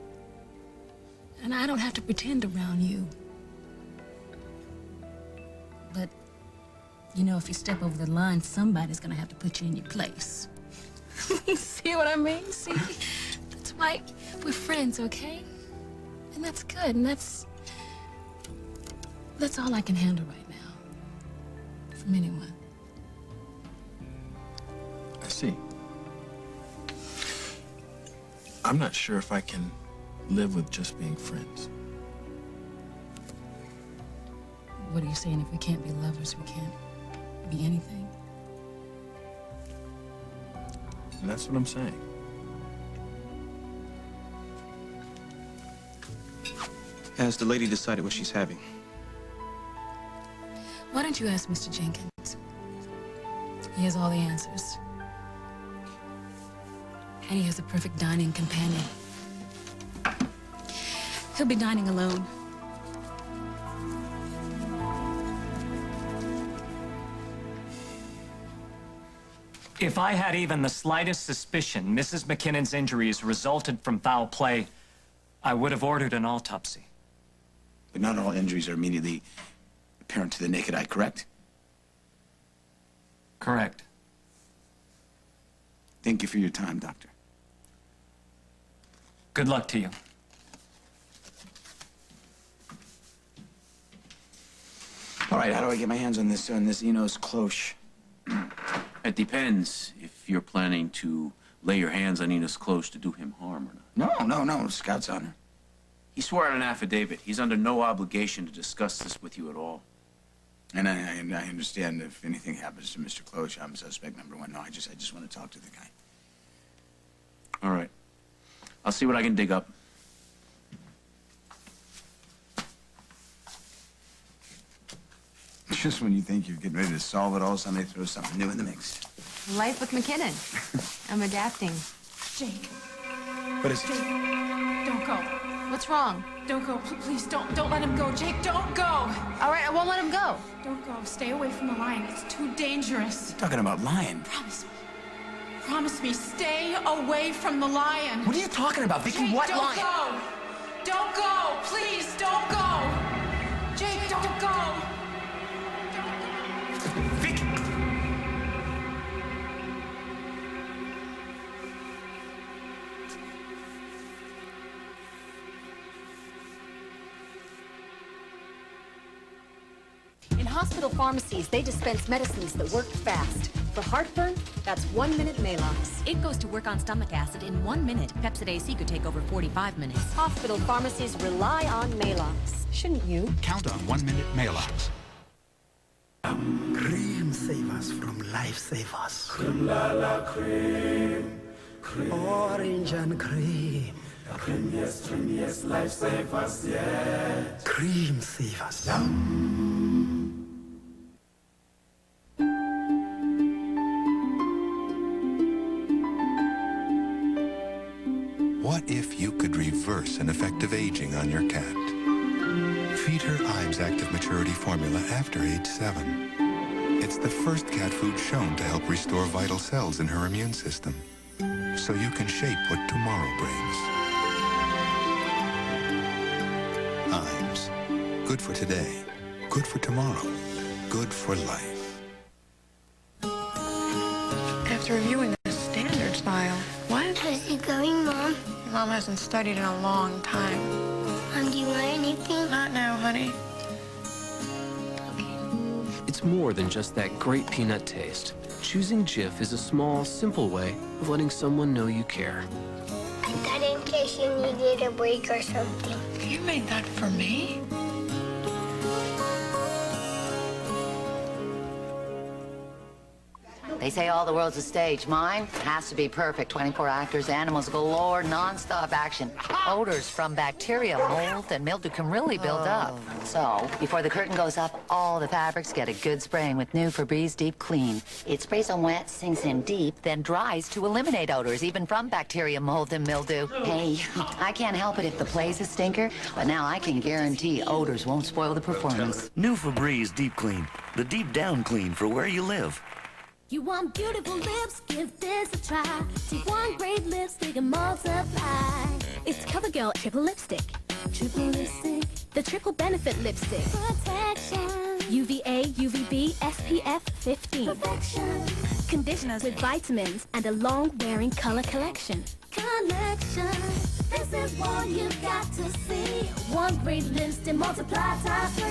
And I don't have to pretend around you. But, you know, if you step over the line, somebody's gonna have to put you in your place. See what I mean? See? That's why we're friends, okay? And that's good, and that's all I can handle right now. From anyone. I see. I'm not sure if I can live with just being friends. What are you saying? If we can't be lovers, we can't be anything? And that's what I'm saying. Has the lady decided what she's having? Why don't you ask Mr. Jenkins? He has all the answers. And he has a perfect dining companion. He'll be dining alone. If I had even the slightest suspicion Mrs. McKinnon's injuries resulted from foul play, I would have ordered an autopsy. But not all injuries are immediately apparent to the naked eye, correct? Correct. Thank you for your time, Doctor. Good luck to you. All right, how do I get my hands on this Enos cloche? It depends if you're planning to lay your hands on Enos Close to do him harm or not. No, Scout's honor. He swore on an affidavit. He's under no obligation to discuss this with you at all. And I understand if anything happens to Mr. Cloche, I'm suspect number 1. No, I just want to talk to the guy. All right. I'll see what I can dig up. Just when you think you're getting ready to solve it all, somebody throws something new in the mix. Life with McKinnon. I'm adapting. Jake. What is it? Jake, don't go. What's wrong? Don't go. Please, don't let him go. Jake, don't go. All right, I won't let him go. Don't go. Stay away from the lion. It's too dangerous. Talking about lion. Promise me. Promise me. Stay away from the lion. What are you talking about, Vicky? Jake, What don't lion? go. Don't go. Please, don't go. Jake, don't go. Vicky! In hospital pharmacies, they dispense medicines that work fast. For heartburn, that's 1-minute Malox. It goes to work on stomach acid in 1 minute. Pepsid AC could take over 45 minutes. Hospital pharmacies rely on Malox. Shouldn't you? Count on 1-minute Malox. Cream save us from life save us. Cream la la cream. Orange and cream. Cream yes, life save us, yeah. Cream save us. What if you could reverse an effect of aging on your cat? Feed her Ives Active Maturity Formula after age 7. It's the first cat food shown to help restore vital cells in her immune system, so you can shape what tomorrow brings. Ives. Good for today, good for tomorrow, good for life. After reviewing the standards file, what? How's it going, Mom? Your mom hasn't studied in a long time. Mom, do you want anything? Not now, honey. It's more than just that great peanut taste. Choosing Jif is a small, simple way of letting someone know you care. I got in case you needed a break or something. You made that for me? They say all the world's a stage. Mine has to be perfect. 24 actors, animals galore, non-stop action. Odors from bacteria, mold, and mildew can really build up. So, before the curtain goes up, all the fabrics get a good spraying with new Febreze Deep Clean. It sprays on wet, sinks in deep, then dries to eliminate odors, even from bacteria, mold, and mildew. Hey, I can't help it if the play's a stinker, but now I can guarantee odors won't spoil the performance. New Febreze Deep Clean. The deep down clean for where you live. You want beautiful lips? Give this a try. Take one great lipstick and multiply. It's CoverGirl Triple Lipstick. Triple Lipstick. The triple benefit lipstick. Protection. UVA, UVB, SPF 15. Perfection. Conditioners with vitamins and a long-wearing color collection. Collection. This is what you've got to see. One great lipstick multiplied times 3.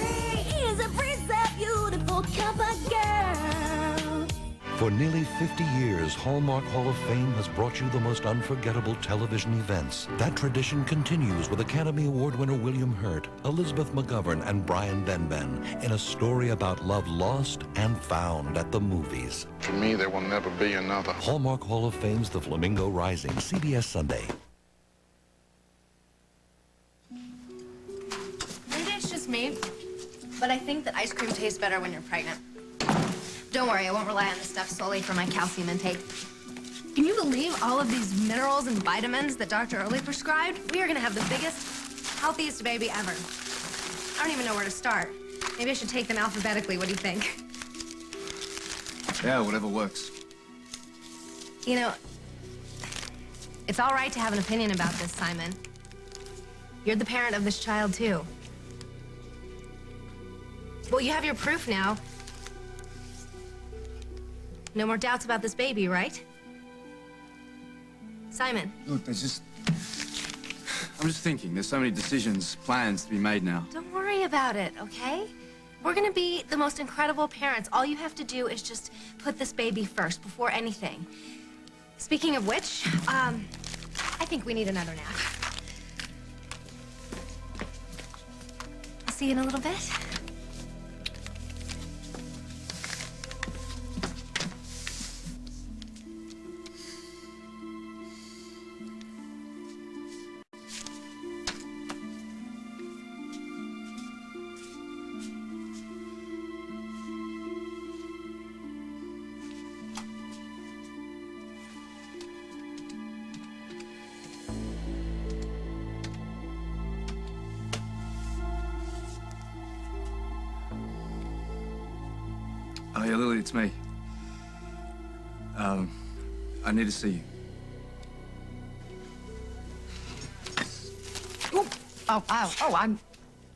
Is a breeze that beautiful CoverGirl. For nearly 50 years, Hallmark Hall of Fame has brought you the most unforgettable television events. That tradition continues with Academy Award winner William Hurt, Elizabeth McGovern, and Brian Benben in a story about love lost and found at the movies. For me, there will never be another. Hallmark Hall of Fame's The Flamingo Rising, CBS Sunday. Maybe it's just me, but I think that ice cream tastes better when you're pregnant. Don't worry, I won't rely on this stuff solely for my calcium intake. Can you believe all of these minerals and vitamins that Dr. Early prescribed? We are gonna have the biggest, healthiest baby ever. I don't even know where to start. Maybe I should take them alphabetically. What do you think? Yeah, whatever works. You know, it's all right to have an opinion about this, Simon. You're the parent of this child, too. Well, you have your proof now. No more doubts about this baby, right? Simon. Look, I'm just thinking. There's so many decisions, plans to be made now. Don't worry about it, okay? We're gonna be the most incredible parents. All you have to do is just put this baby first, before anything. Speaking of which, I think we need another nap. I'll see you in a little bit. Oh, yeah, Lily, it's me. I need to see you. Oh, I'm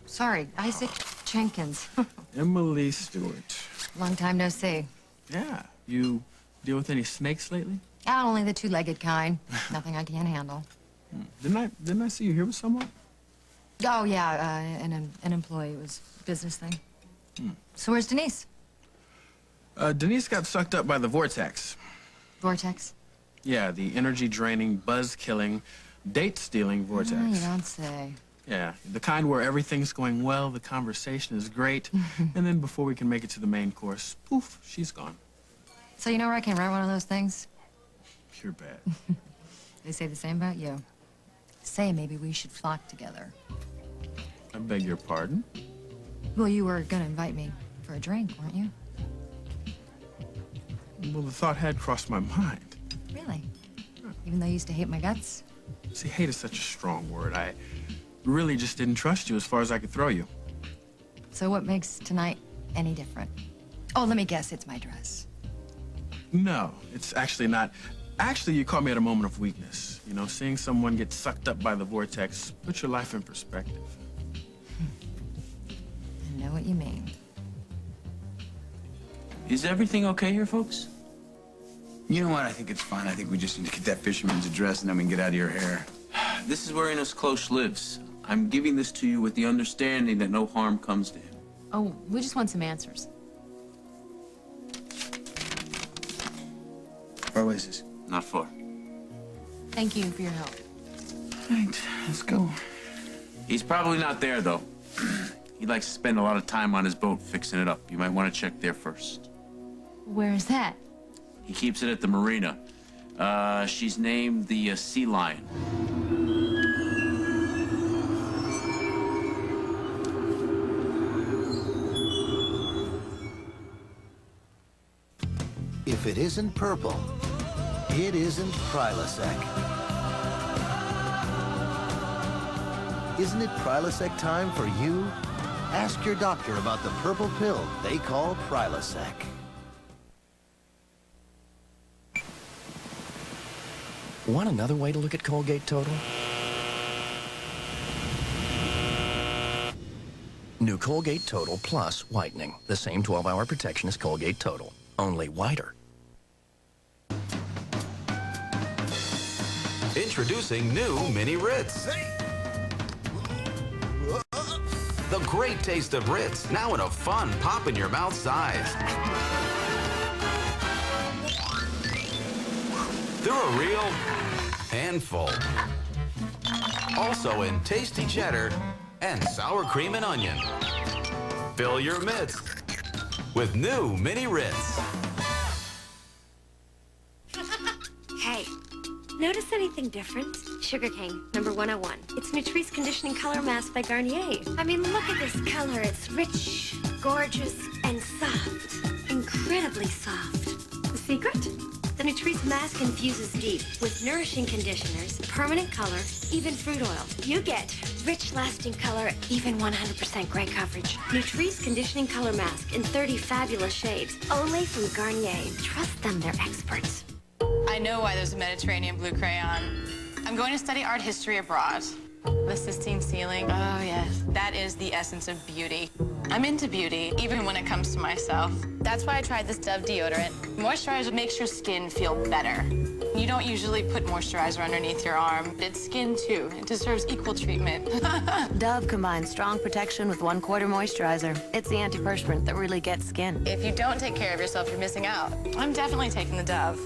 sorry. Isaac Jenkins. Emily Stewart. Long time no see. Yeah. You deal with any snakes lately? Only the two-legged kind. Nothing I can't handle. Didn't I see you here with someone? Oh, yeah, an employee. It was a business thing. So where's Denise? Denise got sucked up by the vortex. Vortex? Yeah, the energy-draining, buzz-killing, date-stealing vortex. Oh, you don't say. Yeah, the kind where everything's going well, the conversation is great, and then before we can make it to the main course, poof, she's gone. So you know where I can write one of those things? Pure bad. They say the same about you. Say maybe we should flock together. I beg your pardon? Well, you were gonna invite me for a drink, weren't you? Well, the thought had crossed my mind. Really? Even though you used to hate my guts? See, hate is such a strong word. I really just didn't trust you as far as I could throw you. So what makes tonight any different? Oh, let me guess, it's my dress. No, it's actually not. Actually, you caught me at a moment of weakness. You know, seeing someone get sucked up by the vortex puts your life in perspective. I know what you mean. Is everything okay here, folks? You know what? I think it's fine. I think we just need to get that fisherman's address and then we can get out of your hair. This is where Enos Close lives. I'm giving this to you with the understanding that no harm comes to him. Oh, we just want some answers. Far away is this? Not far. Thank you for your help. Right, let's go. He's probably not there, though. He likes to spend a lot of time on his boat fixing it up. You might want to check there first. Where is that? He keeps it at the marina. She's named the Sea Lion. If it isn't purple, it isn't Prilosec. Isn't it Prilosec time for you? Ask your doctor about the purple pill they call Prilosec. Want another way to look at Colgate Total? New Colgate Total Plus Whitening. The same 12-hour protection as Colgate Total, only whiter. Introducing new Mini Ritz. The great taste of Ritz, now in a fun pop-in-your-mouth size. They're a real handful. Also in tasty cheddar and sour cream and onion. Fill your mitts with new Mini Ritz. Hey, notice anything different? Sugarcane, number 101. It's Nutrice Conditioning Color Mask by Garnier. I mean, look at this color. It's rich, gorgeous, and soft. Incredibly soft. The secret? The Nutrice mask infuses deep with nourishing conditioners, permanent color, even fruit oil. You get rich, lasting color, even 100% gray coverage. Nutrice Conditioning Color Mask in 30 fabulous shades, only from Garnier. Trust them, they're experts. I know why there's a Mediterranean blue crayon. I'm going to study art history abroad. The Sistine ceiling, oh yes, that is the essence of beauty. I'm into beauty, even when it comes to myself. That's why I tried this Dove deodorant. Moisturizer makes your skin feel better. You don't usually put moisturizer underneath your arm. It's skin too. It deserves equal treatment. Dove combines strong protection with 1/4 moisturizer. It's the antiperspirant that really gets skin. If you don't take care of yourself, you're missing out. I'm definitely taking the Dove.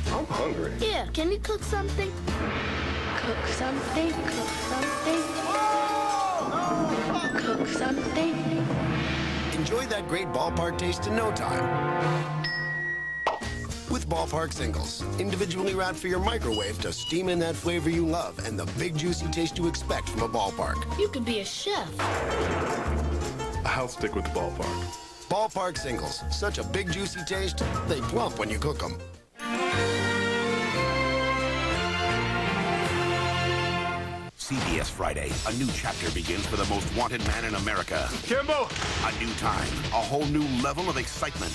I'm hungry. Yeah, can you cook something? Cook something, cook something. Cook something. Enjoy that great ballpark taste in no time. With Ballpark Singles, individually wrapped for your microwave to steam in that flavor you love and the big juicy taste you expect from a ballpark. You could be a chef. I'll stick with Ballpark. Ballpark Singles, such a big juicy taste, they plump when you cook them. CBS Friday, a new chapter begins for the most wanted man in America. Kimbo! A new time, a whole new level of excitement.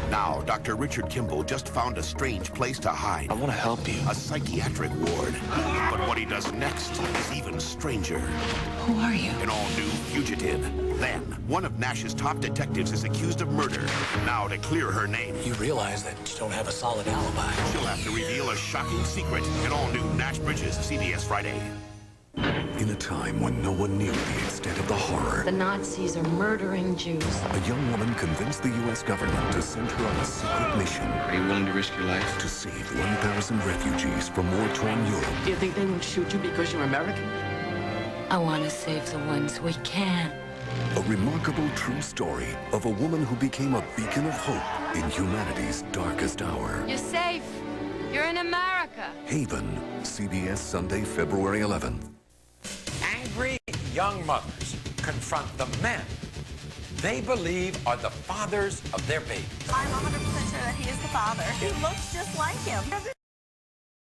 Now, Dr. Richard Kimball just found a strange place to hide. I want to help you. A psychiatric ward. But what he does next is even stranger. Who are you? An all-new fugitive. Then, one of Nash's top detectives is accused of murder. Now, to clear her name, You realize that you don't have a solid alibi. she'll have to reveal a shocking secret. An all-new Nash Bridges, CBS Friday. In a time when no one knew the extent of the horror, The Nazis are murdering Jews. a young woman convinced the U.S. government to send her on a secret mission. Are you willing to risk your life? To save 1,000 refugees from war-torn Europe. Do you think they would shoot you because you're American? I want to save the ones we can. A remarkable true story of a woman who became a beacon of hope in humanity's darkest hour. You're safe. You're in America. Haven, CBS Sunday, February 11th. Angry young mothers confront the men they believe are the fathers of their babies. I'm 100% sure that he is the father. He looks just like him.